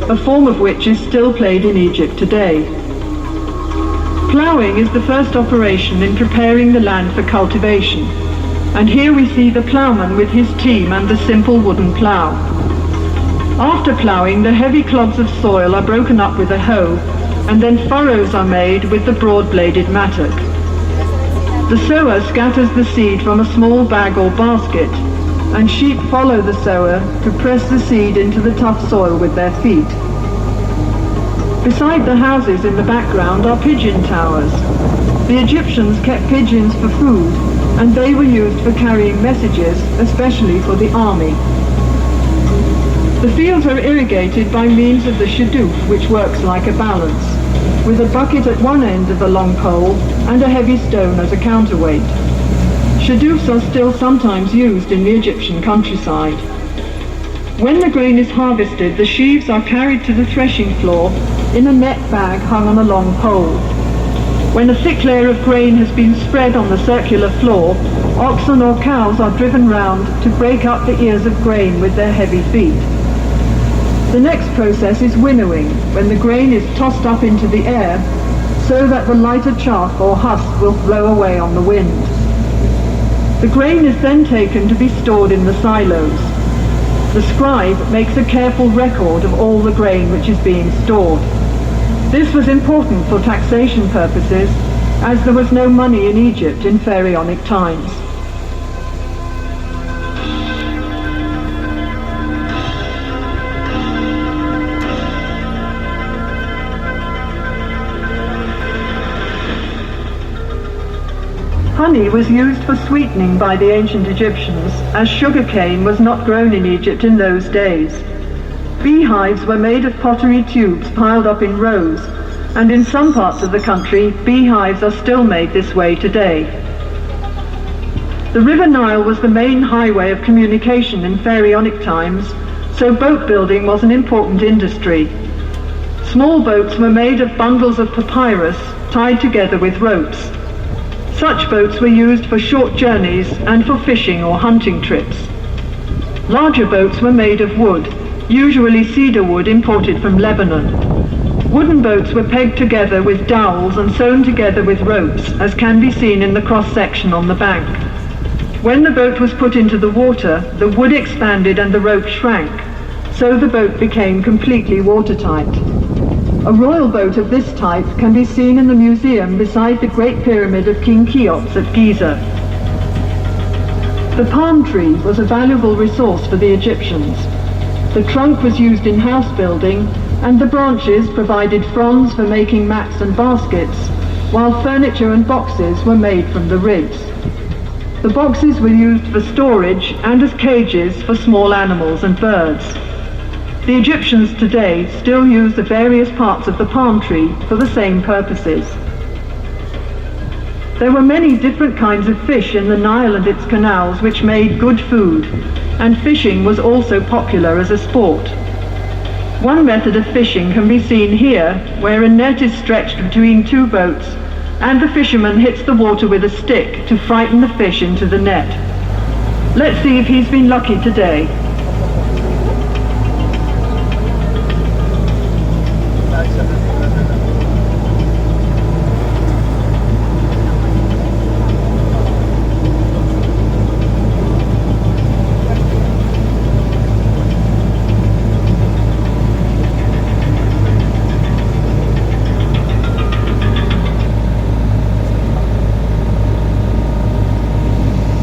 a form of which is still played in Egypt today. Ploughing is the first operation in preparing the land for cultivation, and here we see the ploughman with his team and the simple wooden plough. After ploughing, the heavy clods of soil are broken up with a hoe, and then furrows are made with the broad-bladed mattock. The sower scatters the seed from a small bag or basket, and sheep follow the sower to press the seed into the tough soil with their feet. Beside the houses in the background are pigeon towers. The Egyptians kept pigeons for food, and they were used for carrying messages, especially for the army. The fields are irrigated by means of the shadoof, which works like a balance, with a bucket at one end of the long pole and a heavy stone as a counterweight. Shadoofs are still sometimes used in the Egyptian countryside. When the grain is harvested, the sheaves are carried to the threshing floor in a net bag hung on a long pole. When a thick layer of grain has been spread on the circular floor, oxen or cows are driven round to break up the ears of grain with their heavy feet. The next process is winnowing, when the grain is tossed up into the air so that the lighter chaff or husk will blow away on the wind. The grain is then taken to be stored in the silos. The scribe makes a careful record of all the grain which is being stored. This was important for taxation purposes, as there was no money in Egypt in Pharaonic times. Honey was used for sweetening by the ancient Egyptians, as sugarcane was not grown in Egypt in those days. Beehives were made of pottery tubes piled up in rows, and in some parts of the country, beehives are still made this way today. The River Nile was the main highway of communication in Pharaonic times, so boat building was an important industry. Small boats were made of bundles of papyrus tied together with ropes. Such boats were used for short journeys and for fishing or hunting trips. Larger boats were made of wood, usually cedar wood imported from Lebanon. Wooden boats were pegged together with dowels and sewn together with ropes, as can be seen in the cross-section on the bank. When the boat was put into the water, the wood expanded and the rope shrank, so the boat became completely watertight. A royal boat of this type can be seen in the museum beside the Great Pyramid of King Cheops at Giza. The palm tree was a valuable resource for the Egyptians. The trunk was used in house building, and the branches provided fronds for making mats and baskets, while furniture and boxes were made from the ribs. The boxes were used for storage and as cages for small animals and birds. The Egyptians today still use the various parts of the palm tree for the same purposes. There were many different kinds of fish in the Nile and its canals which made good food, and fishing was also popular as a sport. One method of fishing can be seen here, where a net is stretched between two boats, and the fisherman hits the water with a stick to frighten the fish into the net. Let's see if he's been lucky today.